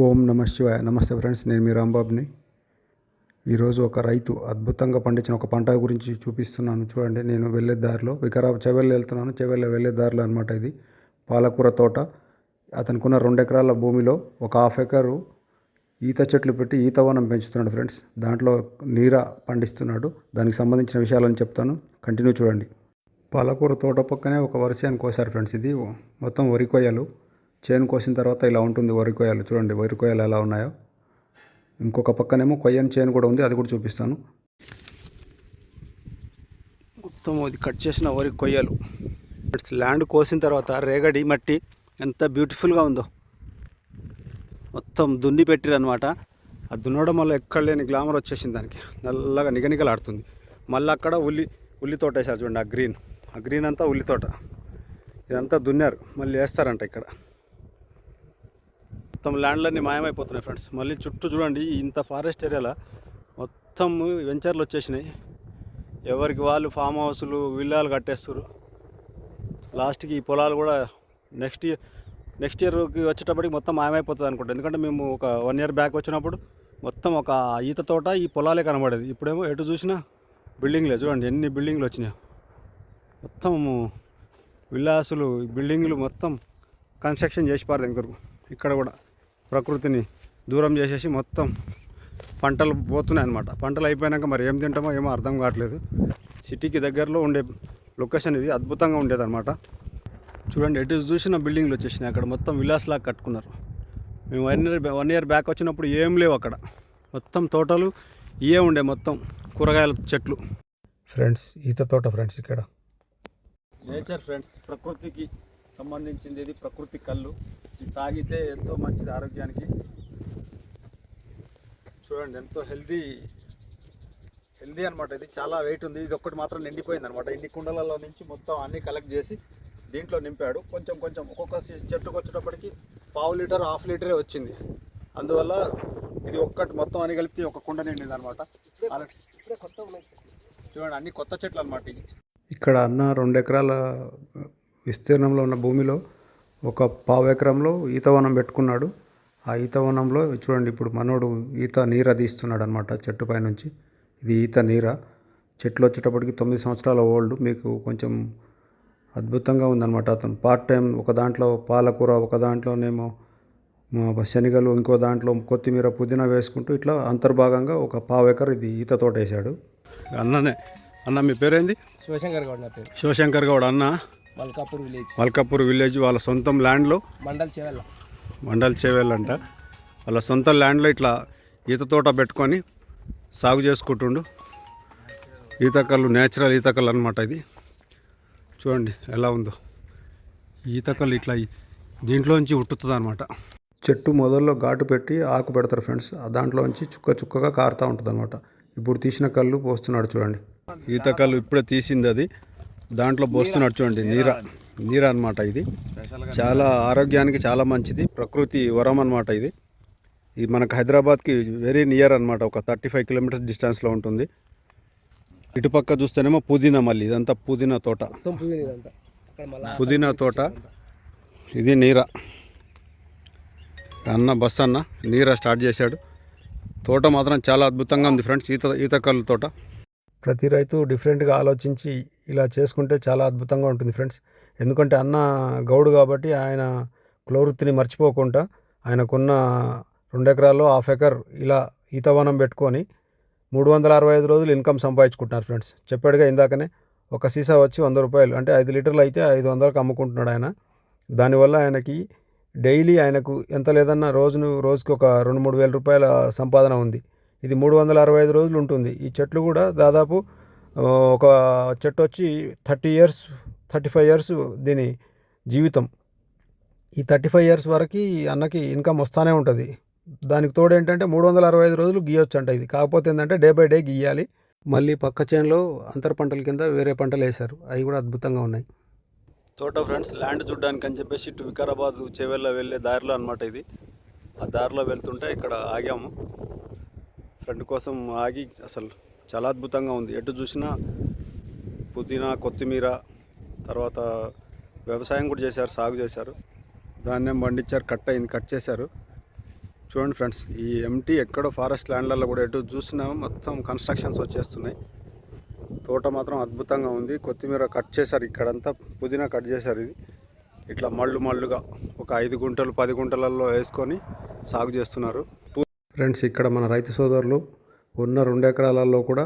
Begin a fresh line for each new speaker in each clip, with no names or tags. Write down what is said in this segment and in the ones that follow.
ఓం నమ శివాయ. నమస్తే ఫ్రెండ్స్, నేను మీ రాంబాబుని. ఈరోజు ఒక రైతు అద్భుతంగా పండించిన ఒక పంట గురించి చూపిస్తున్నాను. చూడండి, నేను వెళ్ళే దారిలో చెవెళ్ళి వెళ్తున్నాను. చెవెళ్ళి వెళ్ళే దారిలో అనమాట ఇది పాలకూర తోట. అతనికి ఉన్న 2 ఎకరాల భూమిలో ఒక హాఫ్ ఎకరు ఈత చెట్లు పెట్టి ఈత వనం పెంచుతున్నాడు ఫ్రెండ్స్. దాంట్లో నీర పండిస్తున్నాడు. దానికి సంబంధించిన విషయాలని చెప్తాను, కంటిన్యూ చూడండి. పాలకూర తోట పక్కనే ఒక వరిసేను కోసారు ఫ్రెండ్స్. ఇది మొత్తం వరి కొయ్యలు. చేను కోసిన తర్వాత ఇలా ఉంటుంది వరి కొయ్యలు. చూడండి వరి కొయ్యలు ఎలా ఉన్నాయో. ఇంకొక పక్కనేమో కొయ్యని చేను కూడా ఉంది, అది కూడా చూపిస్తాను. మొత్తం ఇది కట్ చేసిన వరి కొయ్యలు. ల్యాండ్ కోసిన తర్వాత రేగడి మట్టి ఎంత బ్యూటిఫుల్గా ఉందో. మొత్తం దున్ని పెట్టిరనమాట. ఆ దున్నడం వల్ల ఎక్కడ లేని గ్లామర్ వచ్చేసింది దానికి. నల్లగా నిగనిగలాడుతుంది. మళ్ళీ అక్కడ ఉల్లి తోట వేసారు చూడండి. ఆ గ్రీన్ అంతా ఉల్లి తోట. ఇదంతా దున్నారు, మళ్ళీ వేస్తారంట ఇక్కడ. మొత్తం ల్యాండ్లన్నీ మాయమైపోతున్నాయి ఫ్రెండ్స్. మళ్ళీ చుట్టూ చూడండి, ఇంత ఫారెస్ట్ ఏరియాలో మొత్తం వెంచర్లు వచ్చేసినాయి. ఎవరికి వాళ్ళు ఫామ్ హౌస్లు విల్లాలు కట్టేస్తారు. లాస్ట్కి ఈ పొలాలు కూడా నెక్స్ట్ ఇయర్కి వచ్చేటప్పటికి మొత్తం మాయమైపోతుంది అనుకుంటా. ఎందుకంటే మేము ఒక 1 year బ్యాక్ వచ్చినప్పుడు మొత్తం ఒక ఈత తోట, ఈ పొలాలే కనబడేది. ఇప్పుడేమో ఎటు చూసినా బిల్డింగ్లే. చూడండి ఎన్ని బిల్డింగ్లు వచ్చినాయి. మొత్తం విల్లాసులు, బిల్డింగ్లు మొత్తం కన్స్ట్రక్షన్ చేసి పారు దగ్గరకు. ఇక్కడ కూడా ప్రకృతిని దూరం చేసేసి మొత్తం పంటలు పోతున్నాయి అన్నమాట. పంటలు అయిపోయాక మరి ఏం తింటామో ఏమో అర్థం కావట్లేదు. సిటీకి దగ్గరలో ఉండే లొకేషన్ ఇది. అద్భుతంగా ఉండేదన్నమాట. చూడండి ఎటు చూసిన బిల్డింగ్లు వచ్చేసినాయి. అక్కడ మొత్తం విలాస్ లాగా కట్టుకున్నారు. మేము 1 year బ్యాక్ వచ్చినప్పుడు ఏం లేవు అక్కడ. మొత్తం తోటలు ఇవే ఉండే, మొత్తం కూరగాయల చెట్లు. ఫ్రెండ్స్ ఈత తోట ఫ్రెండ్స్. ఇక్కడ నేచర్ ఫ్రెండ్స్, ప్రకృతికి సంబంధించింది ఇది. ప్రకృతి కళ్ళు ఇది తాగితే ఎంతో మంచిది ఆరోగ్యానికి. చూడండి ఎంతో హెల్దీ అనమాట. ఇది చాలా వెయిట్ ఉంది. ఇది ఒక్కటి మాత్రం నిండిపోయింది అనమాట. ఇన్ని కుండలలో నుంచి మొత్తం అన్నీ కలెక్ట్ చేసి దీంట్లో నింపాడు. కొంచెం ఒక్కొక్క చెట్టుకు వచ్చేటప్పటికి 1/2 లీటర్ 1/2 లీటరే వచ్చింది. అందువల్ల ఇది ఒక్కటి మొత్తం అని కలిపి ఒక కుండ నిండింది అనమాట. చూడండి అన్ని కొత్త చెట్లు అనమాట. ఇక్కడ అన్న 2 ఎకరాల విస్తీర్ణంలో ఉన్న భూమిలో ఒక 1/2 ఎకరంలో ఈతవనం పెట్టుకున్నాడు. ఆ ఈతవనంలో చూడండి ఇప్పుడు మనోడు నీర తీస్తున్నాడు అనమాట చెట్టు పై నుంచి. ఇది ఈత నీర. చెట్లు వచ్చేటప్పటికి 9 సంవత్సరాల ఓల్డ్. మీకు కొంచెం అద్భుతంగా ఉందన్నమాట. అతను పార్ట్ టైం ఒక దాంట్లో పాలకూర, ఒక దాంట్లోనేమో శనగలు, ఇంకో దాంట్లో కొత్తిమీర, పుదీనా వేసుకుంటూ ఇట్లా అంతర్భాగంగా ఒక 1/2 ఎకర్ ఇది ఈత తోట వేశాడు. అన్న మీ పేరేంది? శివశంకర్ గౌడ్ అన్న. మల్కాపూర్ విలేజ్ వాళ్ళ సొంతం ల్యాండ్లో మండల్ చేవేల్ అంట. వాళ్ళ సొంత ల్యాండ్లో ఇట్లా ఈత తోట పెట్టుకొని సాగు చేసుకుంటుండు. ఈతకల్లు, నేచురల్ ఈతకల్లు అనమాట ఇది. చూడండి ఎలా ఉందో. ఈతకల్లు ఇట్లా దీంట్లోంచి ఉట్టుతుంది అనమాట. చెట్టు మొదల్లో ఘాటు పెట్టి ఆకు పెడతారు ఫ్రెండ్స్. దాంట్లోంచి చుక్కగా కారుతూ ఉంటుంది అనమాట. ఇప్పుడు తీసిన కళ్ళు పోస్తున్నాడు చూడండి. ఈతకల్లు ఇప్పుడే తీసింది అది. దాంట్లో పోస్తున్నాడు చూడండి. నీర అనమాట. ఇది చాలా ఆరోగ్యానికి చాలా మంచిది. ప్రకృతి వరం అనమాట ఇది. ఇది మనకు హైదరాబాద్కి వెరీ నియర్ అనమాట. ఒక 35 kilometers డిస్టెన్స్లో ఉంటుంది. ఇటుపక్క చూస్తేనేమో పుదీనా. మళ్ళీ ఇదంతా పుదీనా తోట. పుదీనా తోట. ఇది నీర. బస్ అన్న నీర స్టార్ట్ చేశాడు. తోట మాత్రం చాలా అద్భుతంగా ఉంది ఫ్రెండ్స్. ఈతకల్లు తోట. ప్రతి రైతు డిఫరెంట్గా ఆలోచించి ఇలా చేసుకుంటే చాలా అద్భుతంగా ఉంటుంది ఫ్రెండ్స్. ఎందుకంటే అన్న గౌడు కాబట్టి ఆయన కులవృత్తిని మర్చిపోకుండా ఆయనకున్న 2 ఎకరాల్లో 1/2 ఎకర్ ఇలా ఈతవనం పెట్టుకొని 365 రోజులు ఇన్కమ్ సంపాదించుకుంటున్నారు ఫ్రెండ్స్. చెప్పాడుగా ఇందాకనే. ఒక సీసా వచ్చి 100 రూపాయలు, అంటే 5 లీటర్లు అయితే 500కి అమ్ముకుంటున్నాడు ఆయన. దానివల్ల ఆయనకి డైలీ ఆయనకు ఎంత లేదన్నా రోజుకి ఒక 2-3 వేల రూపాయల సంపాదన ఉంది. ఇది 365 రోజులు ఉంటుంది. ఈ చెట్లు కూడా దాదాపు ఒక చెట్టు వచ్చి 30 years 35 years దీని జీవితం. ఈ 35 years వరకు అన్నకి ఇన్కమ్ వస్తూనే ఉంటుంది. దానికి తోడు ఏంటంటే 365 రోజులు గీయొచ్చు అంట ఇది. కాకపోతే ఏంటంటే డే బై డే గీయాలి. మళ్ళీ పక్క చేనులో అంతర పంటల కింద వేరే పంటలు వేశారు. అవి కూడా అద్భుతంగా ఉన్నాయి. తోట ఫ్రెండ్స్ ల్యాండ్ చూడడానికి అని చెప్పేసి ఇటు వికారాబాద్ చేవెళ్ళ వెళ్ళే దారిలో అనమాట ఇది. ఆ దారిలో వెళ్తుంటే ఇక్కడ ఆగాము. ఫ్రెండ్ కోసం ఆగి అసలు చాలా అద్భుతంగా ఉంది. ఎటు చూసినా పుదీనా, కొత్తిమీర, తర్వాత వ్యవసాయం కూడా చేశారు, సాగు చేశారు. ధాన్యం పండించారు, కట్ చేశారు. చూడండి ఫ్రెండ్స్, ఈ ఎంటీ ఎక్కడో ఫారెస్ట్ ల్యాండ్లలో కూడా ఎటు చూసినా మొత్తం కన్స్ట్రక్షన్స్ వచ్చేస్తున్నాయి. తోట మాత్రం అద్భుతంగా ఉంది. కొత్తిమీర కట్ చేశారు, ఇక్కడంతా పుదీనా కట్ చేశారు. ఇది ఇట్లా మళ్ళుగా ఒక 5 గుంటలు 10 గుంటలలో వేసుకొని సాగు చేస్తున్నారు ఫ్రెండ్స్. ఇక్కడ మన రైతు సోదరులు ఉన్న 2 ఎకరాలలో కూడా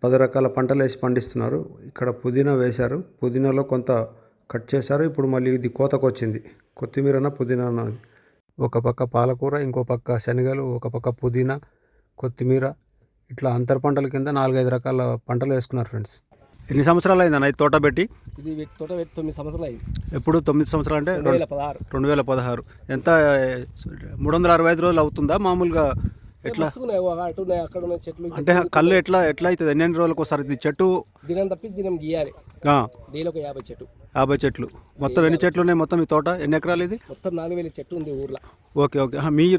10 రకాల పంటలు వేసి పండిస్తున్నారు. ఇక్కడ పుదీనా వేశారు, పుదీనాలో కొంత కట్ చేశారు. ఇప్పుడు మళ్ళీ ఇది కోతకు వచ్చింది. కొత్తిమీరన పుదీనా అన్నది ఒక పక్క పాలకూర, ఇంకో పక్క శనగలు, ఒక పక్క పుదీనా, కొత్తిమీర, ఇట్లా అంతర పంటల కింద 4-5 రకాల పంటలు వేసుకున్నారు ఫ్రెండ్స్. ఎన్ని సంవత్సరాలు అయిందన్న ఈ తోట పెట్టి?
ఇది తోట పెట్టి 9 సంవత్సరాలు అయింది.
ఎప్పుడు 9 సంవత్సరాలు అంటే 2016. ఎంత 365 రోజులు అవుతుందా మామూలుగా? ఎట్లా
అక్కడ చెట్లు
అంటే కళ్ళు ఎట్లా అవుతుంది? ఎన్ని రోజులకు ఒకసారి ఇది చెట్టు
దినం తప్పి దినం గీయాలి. డైలీ ఒక
50 చెట్లు. మొత్తం ఎన్ని చెట్లు ఉన్నాయి మొత్తం ఈ తోట? ఎన్ని ఎకరాలు ఇది?
మొత్తం 4000 చెట్టు ఉంది ఊర్లో.
ఓకే.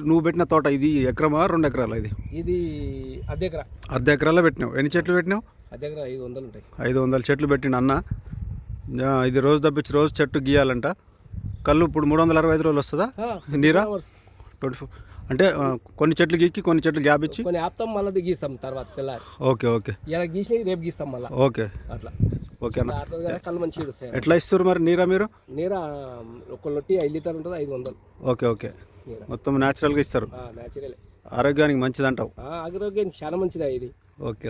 నువ్వు పెట్టిన తోట ఇది ఎకరమా 2 ఎకరాలు? ఇది అర్ధ ఎకరాల్లో పెట్టినావు. ఎన్ని చెట్లు పెట్టినావు?
500 ఉంటాయి.
500 చెట్లు పెట్టిన అన్న. ఇది రోజు తప్పించి రోజు చెట్టు గీయాలంట. కళ్ళు ఇప్పుడు 365 రోజులు వస్తుందా నీరా? 24 అంటే కొన్ని చెట్లు గీకి కొన్ని చెట్లు గ్యాప్ ఇచ్చి
కొన్ని ఆపుతాం, మళ్ళీ గీస్తాం తర్వాత తెల్లారి.
ఓకే.
ఇలా గీసి రేపు గీస్తాం మళ్ళీ.
ఓకే అన్న.
కళ్ళు మంచిగా వస్తాయి.
ఎట్లా ఇస్తారు మరి నీరా మీరు?
నీరా ఒక లొట్టి 5 లీటర్ ఉంటుంది, 500.
ఓకే. మొత్తం న్యాచురల్గా ఇస్తారు.
న్యాచురల్,
ఆరోగ్యానికి మంచిది అంటావు?
ఆరోగ్యానికి చాలా మంచిదా ఇది.
ఓకే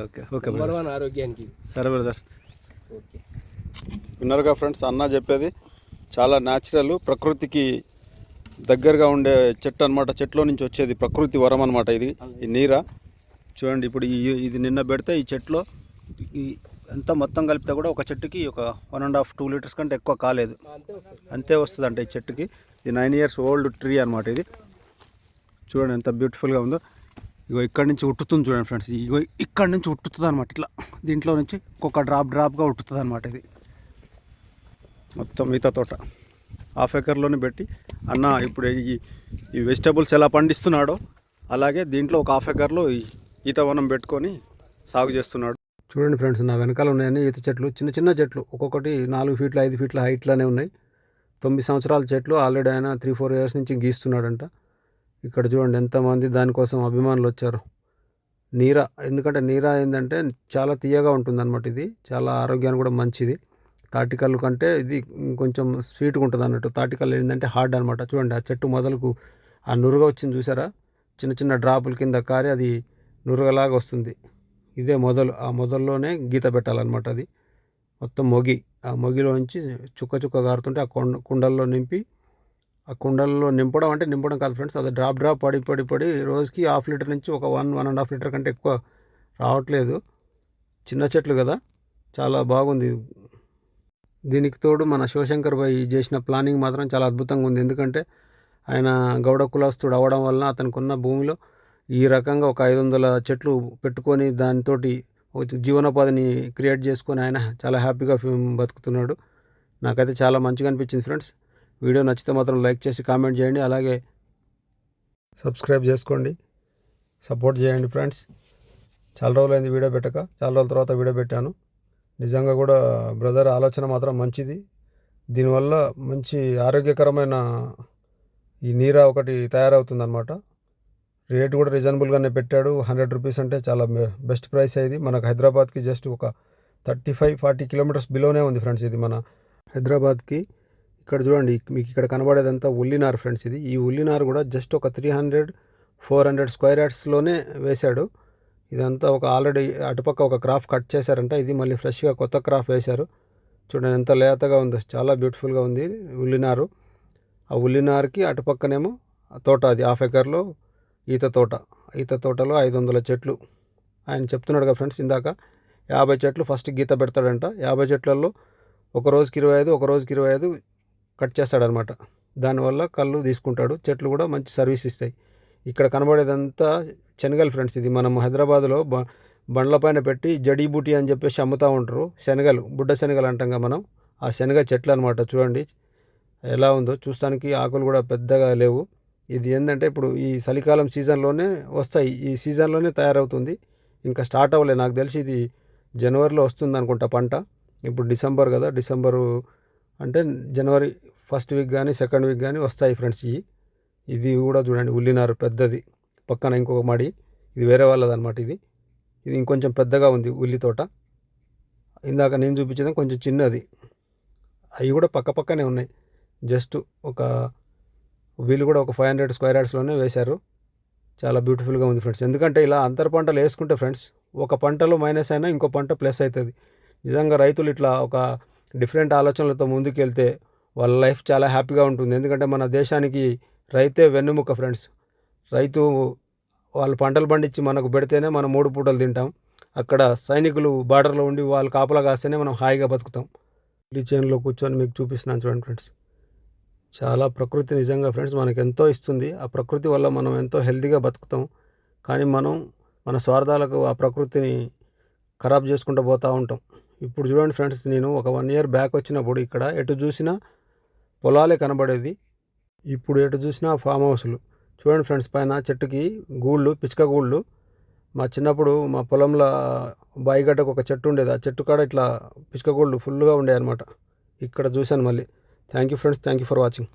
ఆరోగ్యానికి.
సరే బ్రదర్. విన్నారుగా ఫ్రెండ్స్, అన్న చెప్పేది చాలా న్యాచురల్, ప్రకృతికి దగ్గరగా ఉండే చెట్టు అనమాట. చెట్లో నుంచి వచ్చేది ప్రకృతి వరం అనమాట ఇది. ఈ నీరా చూడండి, ఇప్పుడు ఇది నిన్న పెడితే ఈ చెట్లో ఈ అంతా మొత్తం కలిపితే కూడా ఒక చెట్టుకి ఒక 1.5-2 లీటర్స్ కంటే ఎక్కువ కాలేదు. అంతే వస్తుంది అంటే ఈ చెట్టుకి. ఇది 9 years ఓల్డ్ ట్రీ అనమాట. ఇది చూడండి ఎంత బ్యూటిఫుల్గా ఉందో. ఇగో ఇక్కడి నుంచి ఉట్టుతుంది చూడండి ఫ్రెండ్స్. ఇగో ఇక్కడి నుంచి ఉట్టుతుంది అనమాట. ఇట్లా దీంట్లో నుంచి ఒక్కొక్క డ్రాప్గా ఉట్టుతుంది అనమాట. ఇది మొత్తం ఈత తోట 1/2 ఎకర్లోనే పెట్టి అన్న ఇప్పుడు ఈ వెజిటబుల్స్ ఎలా పండిస్తున్నాడో అలాగే దీంట్లో ఒక 1/2 ఎకర్లో ఈత వనం పెట్టుకొని సాగు చేస్తున్నాడు. చూడండి ఫ్రెండ్స్, నా వెనకాల ఉన్నాయని ఈత చెట్లు, చిన్న చెట్లు, ఒక్కొక్కటి 4 ఫీట్ల 5 ఫీట్ల హైట్లోనే ఉన్నాయి. 9 సంవత్సరాల చెట్లు. ఆల్రెడీ ఆయన 3-4 years నుంచి గీస్తున్నాడంట. ఇక్కడ చూడండి ఎంతమంది దానికోసం అభిమానులు వచ్చారు. నీరా, ఎందుకంటే నీరా ఏంటంటే చాలా తీయగా ఉంటుంది అనమాట. ఇది చాలా ఆరోగ్యానికి కూడా మంచిది. తాటికల్లు కంటే ఇది కొంచెం స్వీట్గా ఉంటుంది అన్నట్టు. తాటికల్లు ఏంటంటే హార్డ్ అనమాట. చూడండి ఆ చెట్టు మొదలకు ఆ నురుగ వచ్చింది చూసారా? చిన్న డ్రాపుల కింద కారి అది నురుగలాగా వస్తుంది. ఇదే మొదలు. ఆ మొదల్లోనే గీత పెట్టాలన్నమాట. అది మొత్తం ఆ మొగిలోంచి చుక్క గారుతుంటే ఆ కుండల్లో నింపి, ఆ కుండల్లో నింపడం అంటే నింపడం కాదు ఫ్రెండ్స్, అది డ్రాప్ పడి రోజుకి 1/2 లీటర్ నుంచి ఒక 1-1.5 లీటర్ కంటే ఎక్కువ రావట్లేదు. చిన్న చెట్లు కదా, చాలా బాగుంది. దీనికి తోడు మన శివశంకర్ భాయ్ చేసిన ప్లానింగ్ మాత్రం చాలా అద్భుతంగా ఉంది. ఎందుకంటే ఆయన గౌడ కులస్తుడు అవ్వడం వలన అతనికి ఉన్న భూమిలో ఈ రకంగా ఒక 500 చెట్లు పెట్టుకొని దానితోటి జీవనోపాధిని క్రియేట్ చేసుకొని ఆయన చాలా హ్యాపీగా బతుకుతున్నాడు. నాకైతే చాలా మంచిగా అనిపించింది ఫ్రెండ్స్. వీడియో నచ్చితే మాత్రం లైక్ చేసి కామెంట్ చేయండి, అలాగే సబ్స్క్రైబ్ చేసుకోండి, సపోర్ట్ చేయండి ఫ్రెండ్స్. చాలా రోజులైంది వీడియో పెట్టక, చాలా రోజుల తర్వాత వీడియో పెట్టాను. నిజంగా కూడా బ్రదర్ ఆలోచన మాత్రం మంచిది. దీనివల్ల మంచి ఆరోగ్యకరమైన ఈ నీరా ఒకటి తయారవుతుందన్నమాట. రేట్ కూడా రీజనబుల్గానే పెట్టాడు. 100 రూపీస్ అంటే చాలా బెస్ట్ ప్రైస్ అయ్యింది. మనకు హైదరాబాద్కి జస్ట్ ఒక 35-40 కిలోమీటర్స్ బిలోనే ఉంది ఫ్రెండ్స్ ఇది మన హైదరాబాద్కి. ఇక్కడ చూడండి, మీకు ఇక్కడ కనబడేదంతా ఉల్లినారు ఫ్రెండ్స్. ఈ ఉల్లినారు కూడా జస్ట్ ఒక 300-400 స్క్వేర్ యార్డ్స్లోనే వేశాడు. ఇదంతా ఒక ఆల్రెడీ అటుపక్క ఒక క్రాఫ్ కట్ చేశారంట. ఇది మళ్ళీ ఫ్రెష్గా కొత్త క్రాఫ్ వేశారు. చూడండి ఎంత లేతగా ఉందో, చాలా బ్యూటిఫుల్గా ఉంది ఉల్లినారు. ఆ ఉల్లినారుకి అటుపక్కనేమో తోట, అది 1/2 ఎకర్లో ఈత తోటలో 500 చెట్లు. ఆయన చెప్తున్నాడు కదా ఫ్రెండ్స్ ఇందాక, 50 చెట్లు ఫస్ట్ గీత పెడతాడంట. 50 చెట్లలో ఒక రోజుకి 25 కట్ చేస్తాడనమాట. దానివల్ల కళ్ళు తీసుకుంటాడు. చెట్లు కూడా మంచి సర్వీస్ ఇస్తాయి. ఇక్కడ కనబడేదంతా శనగలు ఫ్రెండ్స్. ఇది మనం హైదరాబాద్లో బండ్ల పైన పెట్టి జడీబూటీ అని చెప్పేసి అమ్ముతూ ఉంటారు. శనగలు, బుడ్డ శనగలు అంటాం కదా మనం. ఆ శనగ చెట్లు అనమాట. చూడండి ఎలా ఉందో, చూస్తానికి ఆకులు కూడా పెద్దగా లేవు. ఇది ఏంటంటే ఇప్పుడు ఈ చలికాలం సీజన్లోనే వస్తాయి, ఈ సీజన్లోనే తయారవుతుంది. ఇంకా స్టార్ట్ అవ్వలేదు, నాకు తెలిసి ఇది జనవరిలో వస్తుంది అనుకుంటా పంట. ఇప్పుడు డిసెంబర్ కదా, డిసెంబరు అంటే జనవరి 1st వీక్ కానీ 2nd వీక్ కానీ వస్తాయి ఫ్రెండ్స్. ఇది కూడా చూడండి ఉల్లినారు పెద్దది. పక్కన ఇంకొక మడి, ఇది వేరే వాళ్ళది అనమాట. ఇది ఇంకొంచెం పెద్దగా ఉంది ఉల్లి తోట. ఇందాక నేను చూపించడం కొంచెం చిన్నది. అవి కూడా పక్కనే ఉన్నాయి. జస్ట్ వీళ్ళు కూడా ఒక 500 స్క్వేర్ యార్డ్స్లోనే వేశారు. చాలా బ్యూటిఫుల్గా ఉంది ఫ్రెండ్స్. ఎందుకంటే ఇలా అంతర పంటలు వేసుకుంటే ఫ్రెండ్స్, ఒక పంటలో మైనస్ అయినా ఇంకో పంట ప్లస్ అవుతుంది. నిజంగా రైతులు ఇట్లా ఒక డిఫరెంట్ ఆలోచనలతో ముందుకెళ్తే వాళ్ళ లైఫ్ చాలా హ్యాపీగా ఉంటుంది. ఎందుకంటే మన దేశానికి రైతే వెన్నెముక ఫ్రెండ్స్. రైతు వాళ్ళు పంటలు పండించి మనకు పెడితేనే మనం 3 పూటలు తింటాం. అక్కడ సైనికులు బార్డర్లో ఉండి వాళ్ళు కాపలా కాస్తేనే మనం హాయిగా బతుకుతాం. ఈ చేనులో కూర్చొని మీకు చూపిస్తున్నాను చూడండి ఫ్రెండ్స్. చాలా ప్రకృతి నిజంగా ఫ్రెండ్స్ మనకు ఎంతో ఇస్తుంది. ఆ ప్రకృతి వల్ల మనం ఎంతో హెల్తీగా బతుకుతాం. కానీ మనం మన స్వార్థాలకు ఆ ప్రకృతిని ఖరాబ్ చేసుకుంటూ పోతూ ఉంటాం. ఇప్పుడు చూడండి ఫ్రెండ్స్, నేను ఒక 1 year బ్యాక్ వచ్చినప్పుడు ఇక్కడ ఎటు చూసినా పొలాలే కనబడేది. ఇప్పుడు ఎటు చూసినా ఫామ్ హౌస్లు. చూడండి ఫ్రెండ్స్, పైన చెట్టుకి గూళ్ళు, పిచ్చుక గూళ్ళు. మా చిన్నప్పుడు మా పొలంలో బాయిగడ్డకు ఒక చెట్టు ఉండేది. ఆ చెట్టు కాడ ఇట్లా పిచ్చుక గూళ్ళు ఫుల్గా ఉండేవి అనమాట. ఇక్కడ చూశాను మళ్ళీ. Thank you friends, thank you for watching.